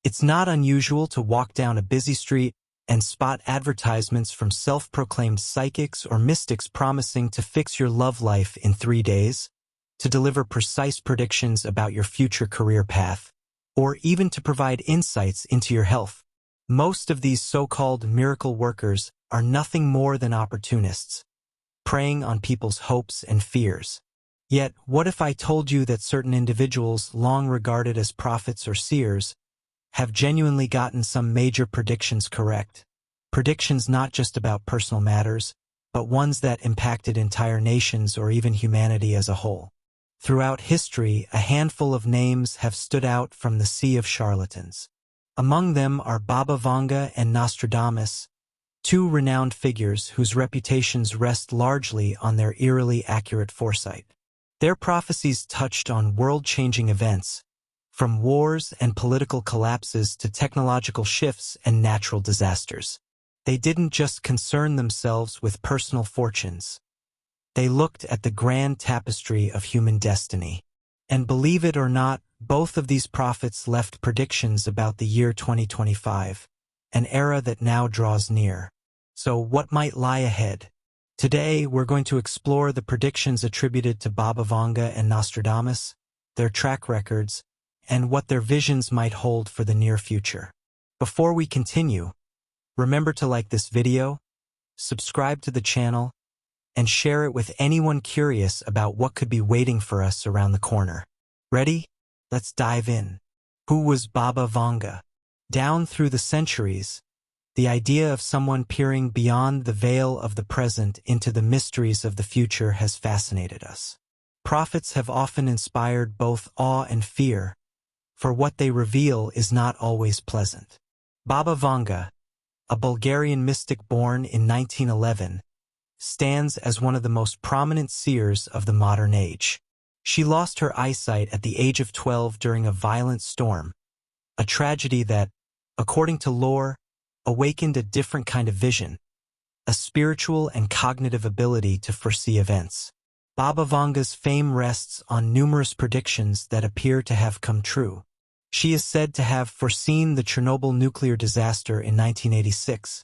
It's not unusual to walk down a busy street and spot advertisements from self-proclaimed psychics or mystics promising to fix your love life in 3 days, to deliver precise predictions about your future career path, or even to provide insights into your health. Most of these so-called miracle workers are nothing more than opportunists, preying on people's hopes and fears. Yet, what if I told you that certain individuals, long regarded as prophets or seers, have genuinely gotten some major predictions correct? Predictions not just about personal matters, but ones that impacted entire nations or even humanity as a whole. Throughout history, a handful of names have stood out from the sea of charlatans. Among them are Baba Vanga and Nostradamus, two renowned figures whose reputations rest largely on their eerily accurate foresight. Their prophecies touched on world-changing events, from wars and political collapses to technological shifts and natural disasters. They didn't just concern themselves with personal fortunes. They looked at the grand tapestry of human destiny. And believe it or not, both of these prophets left predictions about the year 2025, an era that now draws near. So what might lie ahead? Today, we're going to explore the predictions attributed to Baba Vanga and Nostradamus, their track records, and what their visions might hold for the near future. Before we continue, remember to like this video, subscribe to the channel, and share it with anyone curious about what could be waiting for us around the corner. Ready? Let's dive in. Who was Baba Vanga? Down through the centuries, the idea of someone peering beyond the veil of the present into the mysteries of the future has fascinated us. Prophets have often inspired both awe and fear, for what they reveal is not always pleasant. Baba Vanga, a Bulgarian mystic born in 1911, stands as one of the most prominent seers of the modern age. She lost her eyesight at the age of 12 during a violent storm, a tragedy that, according to lore, awakened a different kind of vision, a spiritual and cognitive ability to foresee events. Baba Vanga's fame rests on numerous predictions that appear to have come true. She is said to have foreseen the Chernobyl nuclear disaster in 1986,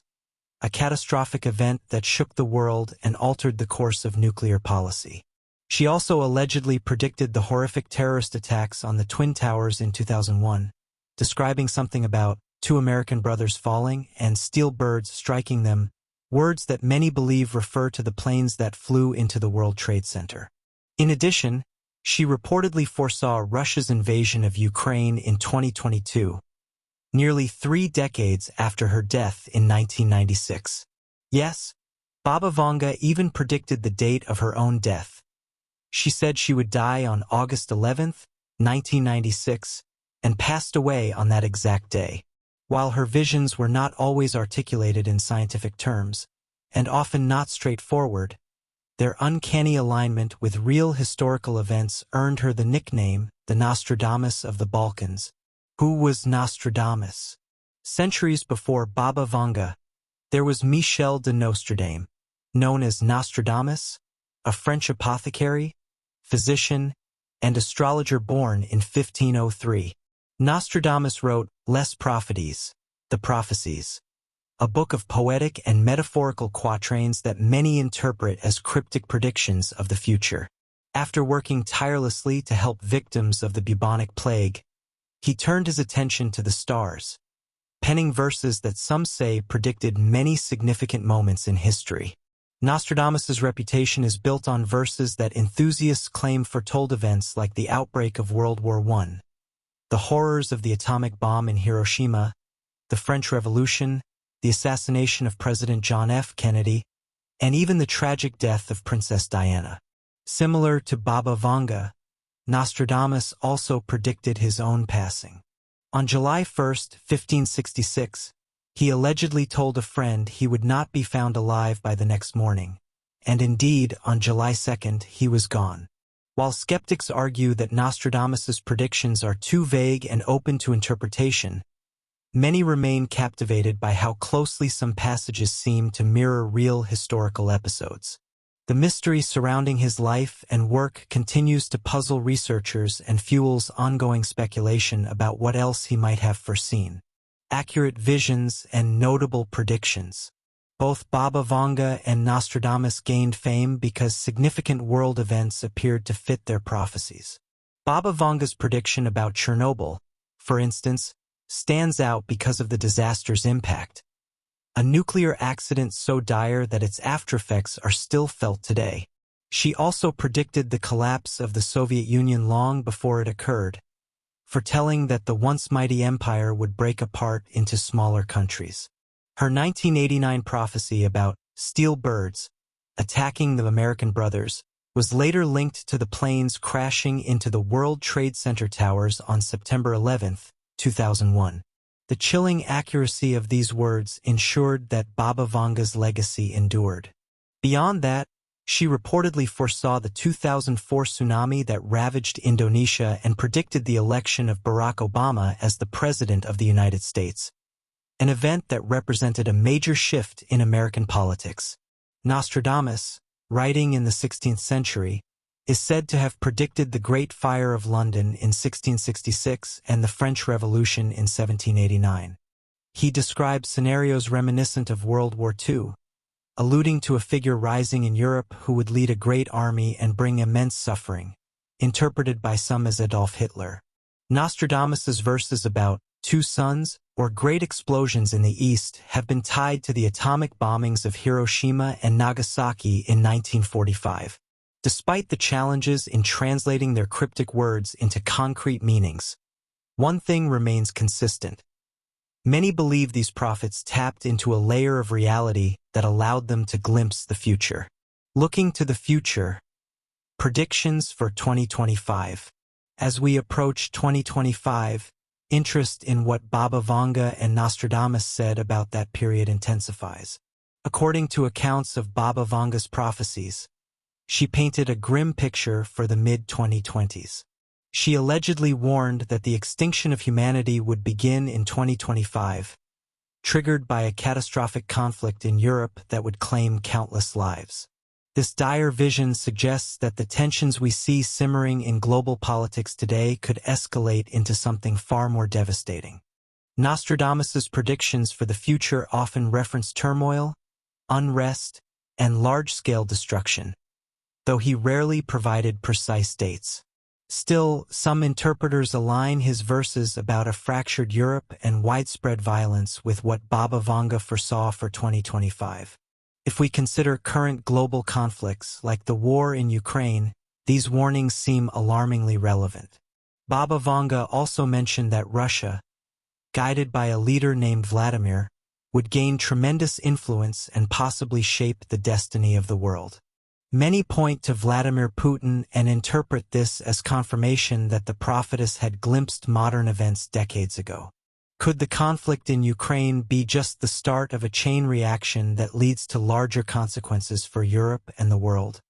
a catastrophic event that shook the world and altered the course of nuclear policy. She also allegedly predicted the horrific terrorist attacks on the Twin Towers in 2001, describing something about 2 American brothers falling and steel birds striking them, words that many believe refer to the planes that flew into the World Trade Center. In addition, she reportedly foresaw Russia's invasion of Ukraine in 2022, nearly 3 decades after her death in 1996. Yes, Baba Vanga even predicted the date of her own death. She said she would die on August 11, 1996, and passed away on that exact day. While her visions were not always articulated in scientific terms, and often not straightforward, their uncanny alignment with real historical events earned her the nickname the Nostradamus of the Balkans. Who was Nostradamus? Centuries before Baba Vanga, there was Michel de Nostradame, known as Nostradamus, a French apothecary, physician, and astrologer born in 1503. Nostradamus wrote Les Prophéties, the Prophecies, a book of poetic and metaphorical quatrains that many interpret as cryptic predictions of the future. After working tirelessly to help victims of the bubonic plague, he turned his attention to the stars, penning verses that some say predicted many significant moments in history. Nostradamus's reputation is built on verses that enthusiasts claim foretold events like the outbreak of World War I, the horrors of the atomic bomb in Hiroshima, the French Revolution, the assassination of President John F. Kennedy, and even the tragic death of Princess Diana. Similar to Baba Vanga, Nostradamus also predicted his own passing. On July 1, 1566, he allegedly told a friend he would not be found alive by the next morning, and indeed, on July 2nd, he was gone. While skeptics argue that Nostradamus's predictions are too vague and open to interpretation, many remain captivated by how closely some passages seem to mirror real historical episodes. The mystery surrounding his life and work continues to puzzle researchers and fuels ongoing speculation about what else he might have foreseen. Accurate visions and notable predictions. Both Baba Vanga and Nostradamus gained fame because significant world events appeared to fit their prophecies. Baba Vanga's prediction about Chernobyl, for instance, stands out because of the disaster's impact. A nuclear accident so dire that its aftereffects are still felt today. She also predicted the collapse of the Soviet Union long before it occurred, foretelling that the once mighty empire would break apart into smaller countries. Her 1989 prophecy about steel birds attacking the American brothers was later linked to the planes crashing into the World Trade Center towers on September 11, 2001. The chilling accuracy of these words ensured that Baba Vanga's legacy endured. Beyond that, she reportedly foresaw the 2004 tsunami that ravaged Indonesia and predicted the election of Barack Obama as the President of the United States, an event that represented a major shift in American politics. Nostradamus, writing in the 16th century, is said to have predicted the Great Fire of London in 1666 and the French Revolution in 1789. He described scenarios reminiscent of World War II, alluding to a figure rising in Europe who would lead a great army and bring immense suffering, interpreted by some as Adolf Hitler. Nostradamus's verses about two suns or great explosions in the East have been tied to the atomic bombings of Hiroshima and Nagasaki in 1945. Despite the challenges in translating their cryptic words into concrete meanings, one thing remains consistent. Many believe these prophets tapped into a layer of reality that allowed them to glimpse the future. Looking to the future, predictions for 2025. As we approach 2025, interest in what Baba Vanga and Nostradamus said about that period intensifies. According to accounts of Baba Vanga's prophecies, she painted a grim picture for the mid-2020s. She allegedly warned that the extinction of humanity would begin in 2025, triggered by a catastrophic conflict in Europe that would claim countless lives. This dire vision suggests that the tensions we see simmering in global politics today could escalate into something far more devastating. Nostradamus's predictions for the future often reference turmoil, unrest, and large-scale destruction, though he rarely provided precise dates. Still, some interpreters align his verses about a fractured Europe and widespread violence with what Baba Vanga foresaw for 2025. If we consider current global conflicts like the war in Ukraine, these warnings seem alarmingly relevant. Baba Vanga also mentioned that Russia, guided by a leader named Vladimir, would gain tremendous influence and possibly shape the destiny of the world. Many point to Vladimir Putin and interpret this as confirmation that the prophetess had glimpsed modern events decades ago. Could the conflict in Ukraine be just the start of a chain reaction that leads to larger consequences for Europe and the world?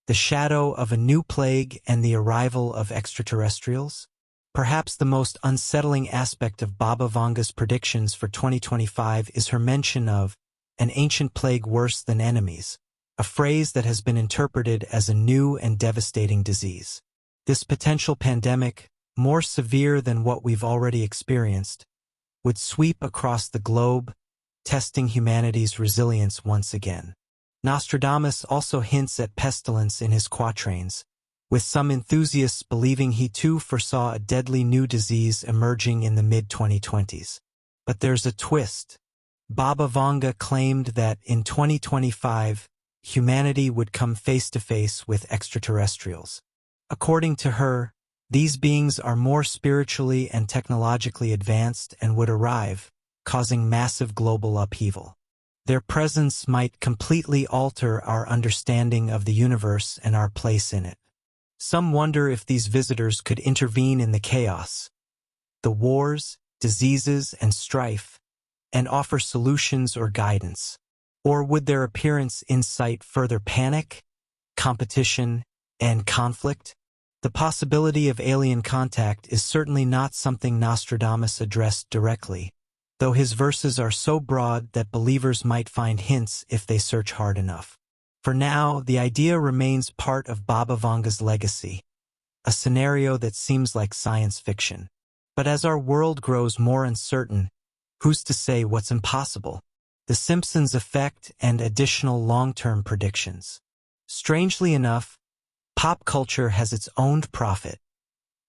The shadow of a new plague and the arrival of extraterrestrials? Perhaps the most unsettling aspect of Baba Vanga's predictions for 2025 is her mention of an ancient plague worse than enemies, a phrase that has been interpreted as a new and devastating disease. This potential pandemic, more severe than what we've already experienced, would sweep across the globe, testing humanity's resilience once again. Nostradamus also hints at pestilence in his quatrains, with some enthusiasts believing he too foresaw a deadly new disease emerging in the mid-2020s. But there's a twist. Baba Vanga claimed that in 2025, humanity would come face-to-face with extraterrestrials. According to her, these beings are more spiritually and technologically advanced and would arrive, causing massive global upheaval. Their presence might completely alter our understanding of the universe and our place in it. Some wonder if these visitors could intervene in the chaos, the wars, diseases, and strife, and offer solutions or guidance. Or would their appearance incite further panic, competition, and conflict? The possibility of alien contact is certainly not something Nostradamus addressed directly, though his verses are so broad that believers might find hints if they search hard enough. For now, the idea remains part of Baba Vanga's legacy, a scenario that seems like science fiction. But as our world grows more uncertain, who's to say what's impossible? The Simpsons effect and additional long-term predictions. Strangely enough, pop culture has its own prophet.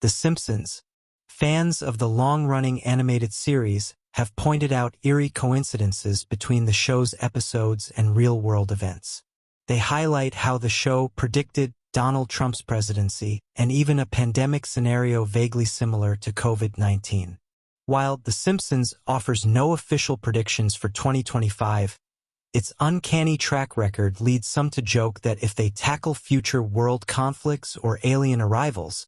The Simpsons, fans of the long-running animated series, have pointed out eerie coincidences between the show's episodes and real-world events. They highlight how the show predicted Donald Trump's presidency and even a pandemic scenario vaguely similar to COVID-19. While The Simpsons offers no official predictions for 2025, its uncanny track record leads some to joke that if they tackle future world conflicts or alien arrivals,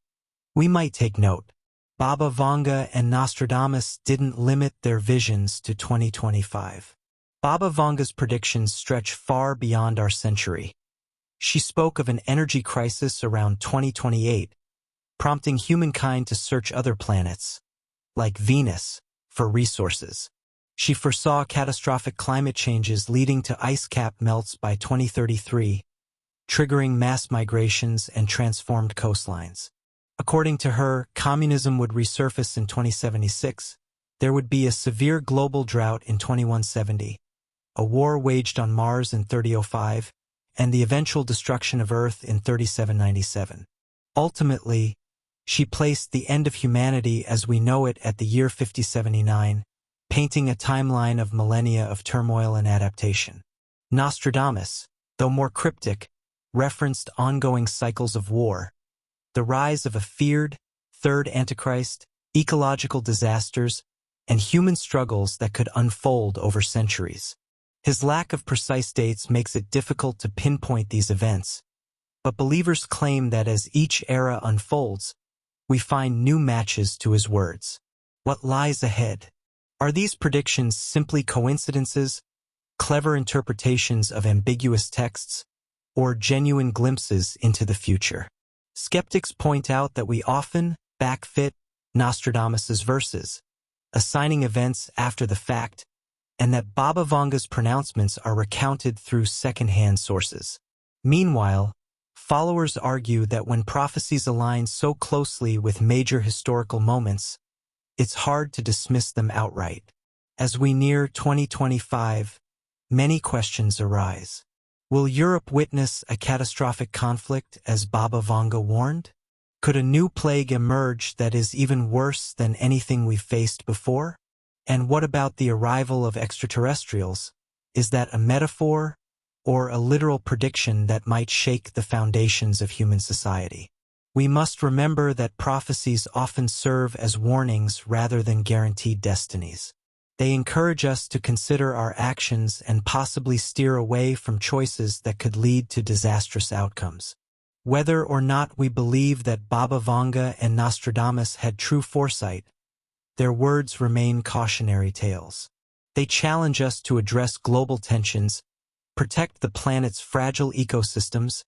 we might take note. Baba Vanga and Nostradamus didn't limit their visions to 2025. Baba Vanga's predictions stretch far beyond our century. She spoke of an energy crisis around 2028, prompting humankind to search other planets, like Venus, for resources. She foresaw catastrophic climate changes leading to ice cap melts by 2033, triggering mass migrations and transformed coastlines. According to her, communism would resurface in 2076, there would be a severe global drought in 2170, a war waged on Mars in 3005, and the eventual destruction of Earth in 3797. Ultimately, she placed the end of humanity as we know it at the year 5079, painting a timeline of millennia of turmoil and adaptation. Nostradamus, though more cryptic, referenced ongoing cycles of war, the rise of a feared third Antichrist, ecological disasters, and human struggles that could unfold over centuries. His lack of precise dates makes it difficult to pinpoint these events, but believers claim that as each era unfolds, we find new matches to his words. What lies ahead? Are these predictions simply coincidences, clever interpretations of ambiguous texts, or genuine glimpses into the future? Skeptics point out that we often backfit Nostradamus's verses, assigning events after the fact, and that Baba Vanga's pronouncements are recounted through second-hand sources. Meanwhile, followers argue that when prophecies align so closely with major historical moments, it's hard to dismiss them outright. As we near 2025, many questions arise. Will Europe witness a catastrophic conflict as Baba Vanga warned? Could a new plague emerge that is even worse than anything we've faced before? And what about the arrival of extraterrestrials? Is that a metaphor or a literal prediction that might shake the foundations of human society? We must remember that prophecies often serve as warnings rather than guaranteed destinies. They encourage us to consider our actions and possibly steer away from choices that could lead to disastrous outcomes. Whether or not we believe that Baba Vanga and Nostradamus had true foresight, their words remain cautionary tales. They challenge us to address global tensions, protect the planet's fragile ecosystems,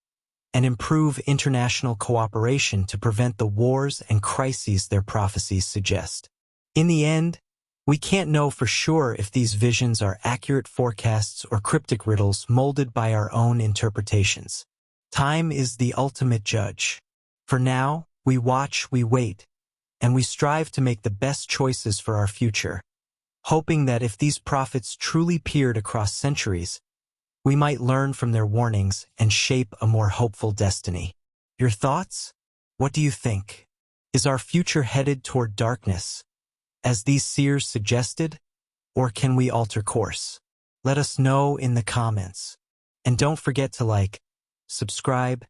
and improve international cooperation to prevent the wars and crises their prophecies suggest. In the end, we can't know for sure if these visions are accurate forecasts or cryptic riddles molded by our own interpretations. Time is the ultimate judge. For now, we watch, we wait, and we strive to make the best choices for our future, hoping that if these prophets truly peered across centuries, we might learn from their warnings and shape a more hopeful destiny. Your thoughts? What do you think? Is our future headed toward darkness, as these seers suggested, or can we alter course? Let us know in the comments. And don't forget to like, subscribe,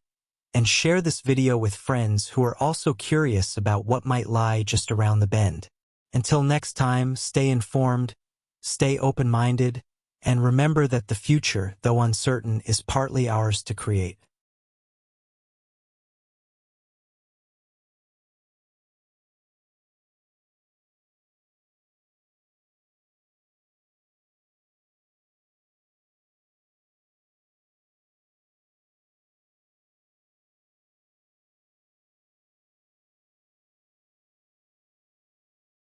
and share this video with friends who are also curious about what might lie just around the bend. Until next time, stay informed, stay open-minded, and remember that the future, though uncertain, is partly ours to create.